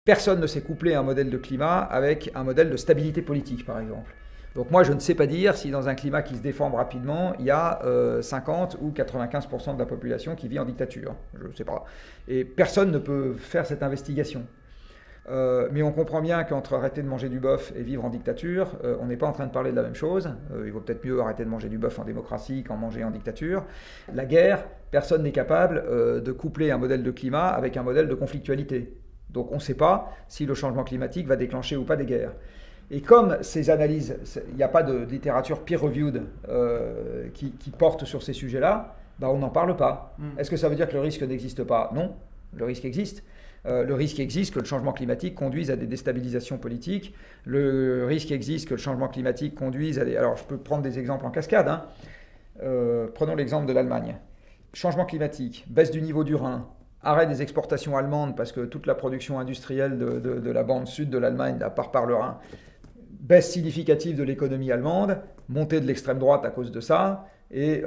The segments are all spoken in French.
Personne ne sait coupler un modèle de climat avec un modèle de stabilité politique, par exemple. Donc moi, je ne sais pas dire si dans un climat qui se déforme rapidement, il y a 50 ou 95% de la population qui vit en dictature. Je ne sais pas. Et personne ne peut faire cette investigation. Mais on comprend bien qu'entre arrêter de manger du bœuf et vivre en dictature, on n'est pas en train de parler de la même chose. Il vaut peut-être mieux arrêter de manger du bœuf en démocratie qu'en manger en dictature. La guerre, personne n'est capable de coupler un modèle de climat avec un modèle de conflictualité. Donc on ne sait pas si le changement climatique va déclencher ou pas des guerres. Et comme ces analyses, il n'y a pas de littérature peer-reviewed qui porte sur ces sujets-là, bah on n'en parle pas. Est-ce que ça veut dire que le risque n'existe pas? Non, le risque existe. Le risque existe que le changement climatique conduise à des déstabilisations politiques. Le risque existe que le changement climatique conduise à des... Alors je peux prendre des exemples en cascade. Hein. Prenons l'exemple de l'Allemagne. Changement climatique, baisse du niveau du Rhin, arrêt des exportations allemandes parce que toute la production industrielle de la bande sud de l'Allemagne part par le Rhin. Baisse significative de l'économie allemande, montée de l'extrême droite à cause de ça, et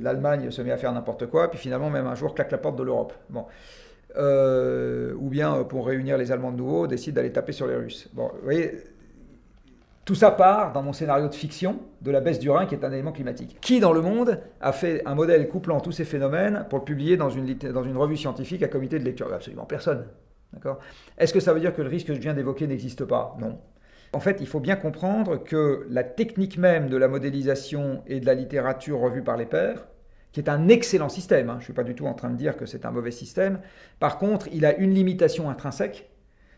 l'Allemagne se met à faire n'importe quoi, puis finalement même un jour claque la porte de l'Europe. Bon. Ou bien pour réunir les Allemands de nouveau, décide d'aller taper sur les Russes. Bon, vous voyez, tout ça part dans mon scénario de fiction de la baisse du Rhin qui est un élément climatique. Qui dans le monde a fait un modèle couplant tous ces phénomènes pour le publier dans une revue scientifique à comité de lecture? Absolument personne. D'accord. Est-ce que ça veut dire que le risque que je viens d'évoquer n'existe pas? Non. En fait, il faut bien comprendre que la technique même de la modélisation et de la littérature revue par les pairs, qui est un excellent système, hein, je ne suis pas du tout en train de dire que c'est un mauvais système, par contre, il a une limitation intrinsèque,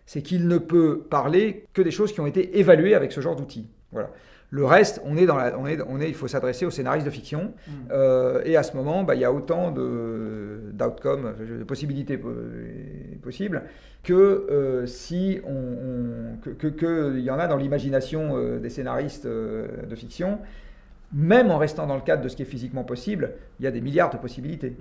c'est qu'il ne peut parler que des choses qui ont été évaluées avec ce genre d'outils. Voilà. Le reste, il faut s'adresser aux scénaristes de fiction, et à ce moment, il y a autant d'outcomes, de possibilités possibles, que s'il y en a dans l'imagination des scénaristes de fiction. Même en restant dans le cadre de ce qui est physiquement possible, il y a des milliards de possibilités.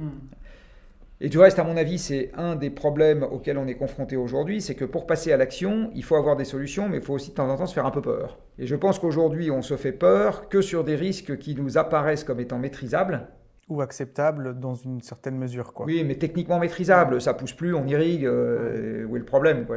Et du reste, à mon avis, c'est un des problèmes auxquels on est confronté aujourd'hui, c'est que pour passer à l'action, il faut avoir des solutions, mais il faut aussi de temps en temps se faire un peu peur. Et je pense qu'aujourd'hui, on se fait peur que sur des risques qui nous apparaissent comme étant maîtrisables. Ou acceptables dans une certaine mesure, quoi. Oui, mais techniquement maîtrisables, ça pousse plus, on irrigue, où est le problème, quoi.